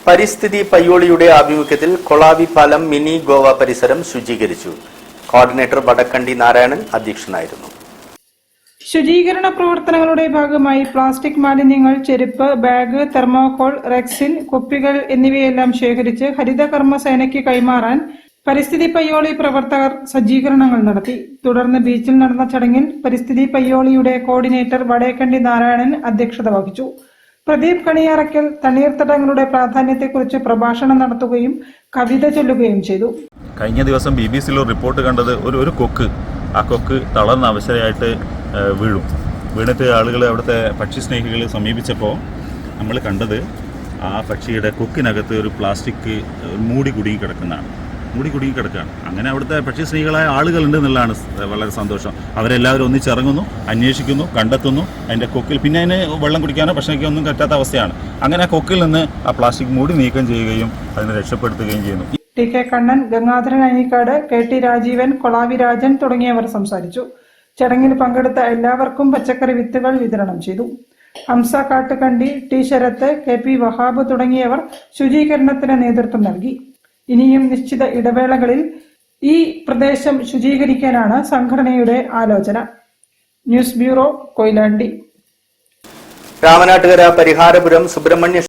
പരിസ്ഥിതി പയ്യോളിയുടെ ആഭിമുഖ്യത്തിൽ കൊളാവി പാലം മിനി ഗോവ പരിസരം ശുചീകരിച്ചു. കോർഡിനേറ്റർ വടക്കണ്ടി നാരായണൻ അധ്യക്ഷനായിരുന്നു. ശുചീകരണ പ്രവർത്തനങ്ങളുടെ ഭാഗമായി പ്ലാസ്റ്റിക് മാലിന്യങ്ങൾ, ചെരുപ്പ്, ബാഗ്, തെർമോകോൾ, റെക്സിൻ, കുപ്പികൾ എന്നിവയെല്ലാം ശേഖരിച്ച് ഹരിതകർമ്മ സേനയ്ക്ക് കൈമാറാൻ പരിസ്ഥിതി പയ്യോളി പ്രവർത്തകർ സജ്ജീകരണങ്ങൾ നടത്തി. തുടർന്ന് ബീച്ചിൽ നടന്ന ചടങ്ങിൽ പരിസ്ഥിതി പയ്യോളിയുടെ കോർഡിനേറ്റർ വടക്കണ്ടി നാരായണൻ അധ്യക്ഷത വഹിച്ചു. പ്രദീപ് കണിയാറയ്ക്കൽ തണ്ണീർത്തടങ്ങളുടെ പ്രാധാന്യത്തെക്കുറിച്ച് പ്രഭാഷണം നടത്തുകയും കവിത ചൊല്ലുകയും ചെയ്തു. കഴിഞ്ഞ ദിവസം BBC റിപ്പോർട്ട് കണ്ടത് ഒരു കൊക്ക്, ആ കൊക്ക് തളർന്ന അവശരായിട്ട് വീണിട്ട് ആളുകൾ അവിടുത്തെ പക്ഷി സ്നേഹികളെ സമീപിച്ചപ്പോൾ നമ്മൾ കണ്ടത് ആ പക്ഷിയുടെ കൊക്കിനകത്ത് ഒരു പ്ലാസ്റ്റിക് മൂടി കുടുങ്ങിക്കിടക്കുകയാണ്. അങ്ങനെ അവിടുത്തെ പക്ഷി സ്നേഹികളായ ആളുകളുണ്ട് എന്നുള്ളതാണ് വളരെ സന്തോഷം. അവരെല്ലാവരും ഒന്നിച്ചിറങ്ങുന്നു, അന്വേഷിക്കുന്നു, കണ്ടെത്തുന്നു. അതിൻ്റെ കൊക്കിൽ പിന്നെ അതിന് വെള്ളം കുടിക്കാനോ ഭക്ഷണിക്കാനോ ഒന്നും പറ്റാത്ത അവസ്ഥയാണ്. അങ്ങനെ ആ കൊക്കിൽ നിന്ന് ആ പ്ലാസ്റ്റിക് മൂടി നീക്കം ചെയ്യുകയും അതിനെ രക്ഷപ്പെടുത്തുകയും ചെയ്യുന്നു. T K Kannan, Gangadharan Anikkad, KT Rajeevan, Kolavi Rajan തുടങ്ങിയവർ സംസാരിച്ചു. ചടങ്ങിൽ പങ്കെടുത്ത എല്ലാവർക്കും പച്ചക്കറി വിത്തുകൾ വിതരണം ചെയ്തു. ഹംസ കാട്ടുകണ്ടി, T ശരത്ത്, KP വഹാബ് തുടങ്ങിയവർ ശുചീകരണത്തിന് നേതൃത്വം നൽകി. ഇനിയും നിശ്ചിത ഇടവേളകളിൽ ഈ പ്രദേശം ശുചീകരിക്കാനാണ് സംഘടനയുടെ ആലോചന. News bureau, Koyilandy. രാമനാട്ടുകര പരിഹാരപുരം സുബ്രഹ്മണ്യ